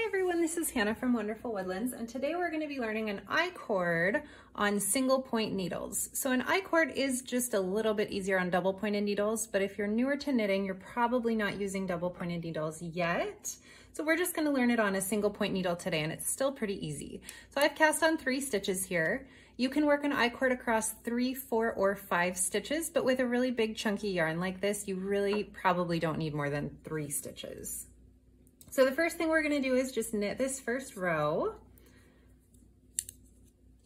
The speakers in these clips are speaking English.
Hi everyone, this is Hannah from Wonderful Woodlands, and today we're going to be learning an I-cord on single point needles. So an I-cord is just a little bit easier on double pointed needles, but if you're newer to knitting, you're probably not using double pointed needles yet. So we're just going to learn it on a single point needle today, and it's still pretty easy. So I've cast on 3 stitches here. You can work an I-cord across 3, 4, or 5 stitches, but with a really big chunky yarn like this, you really probably don't need more than 3 stitches. So the first thing we're going to do is just knit this first row.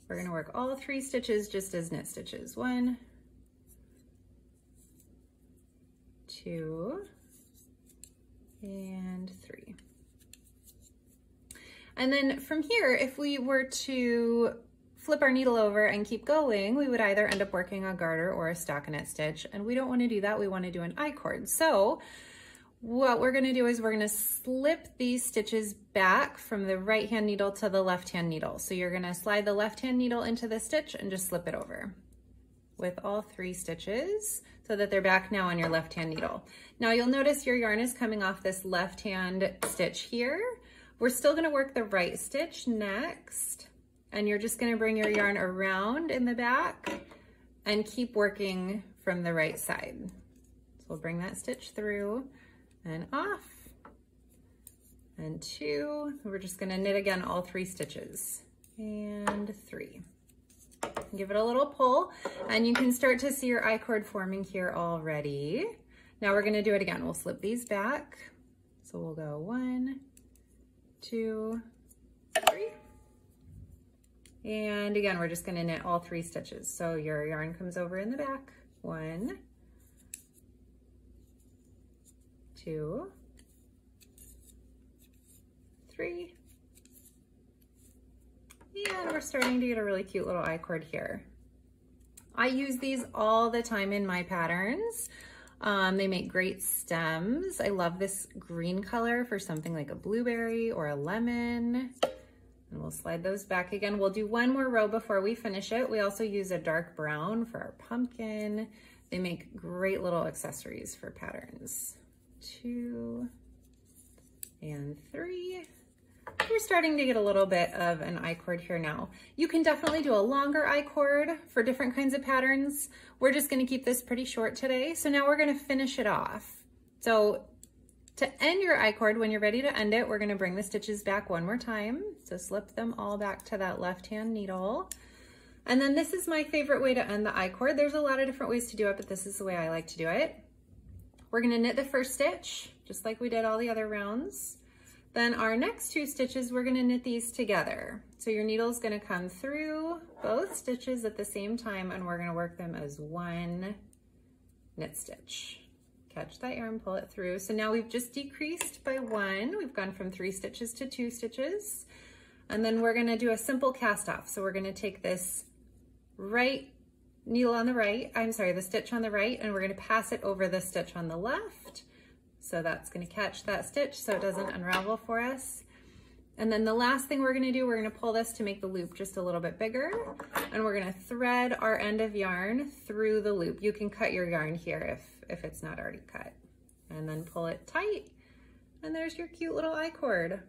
We're going to work all 3 stitches just as knit stitches. 1, 2, and 3. And then from here, if we were to flip our needle over and keep going, we would either end up working a garter or a stockinette stitch, and we don't want to do that. We want to do an I-cord. So what we're going to do is we're going to slip these stitches back from the right hand needle to the left hand needle. So you're going to slide the left hand needle into the stitch and just slip it over with all 3 stitches so that they're back now on your left hand needle. Now you'll notice your yarn is coming off this left hand stitch here. We're still going to work the right stitch next, and you're just going to bring your yarn around in the back and keep working from the right side. So we'll bring that stitch through and off, and 2. We're just going to knit again all 3 stitches, and 3. Give it a little pull, and you can start to see your I-cord forming here already. Now we're going to do it again. We'll slip these back. So we'll go 1, 2, 3. And again, we're just going to knit all 3 stitches. So your yarn comes over in the back. 1, 2, 3. And we're starting to get a really cute little I-cord here. I use these all the time in my patterns. They make great stems. I love this green color for something like a blueberry or a lemon. And we'll slide those back again. We'll do one more row before we finish it. We also use a dark brown for our pumpkin. They make great little accessories for patterns. 2 and 3. We're starting to get a little bit of an I-cord here now. You can definitely do a longer I-cord for different kinds of patterns. We're just going to keep this pretty short today. So now we're going to finish it off. So to end your I-cord, when you're ready to end it, we're going to bring the stitches back one more time. So slip them all back to that left hand needle. And then this is my favorite way to end the I-cord. There's a lot of different ways to do it, but this is the way I like to do it. We're going to knit the first stitch, just like we did all the other rounds. Then our next 2 stitches, we're going to knit these together. So your needle is going to come through both stitches at the same time, and we're going to work them as one knit stitch. Catch that yarn, pull it through. So now we've just decreased by 1. We've gone from 3 stitches to 2 stitches. And then we're going to do a simple cast off. So we're going to take this right needle on the right, the stitch on the right, and we're going to pass it over the stitch on the left. So that's going to catch that stitch so it doesn't unravel for us. And then the last thing we're going to do, we're going to pull this to make the loop just a little bit bigger, and we're going to thread our end of yarn through the loop. You can cut your yarn here if it's not already cut, and then pull it tight, and there's your cute little I-cord.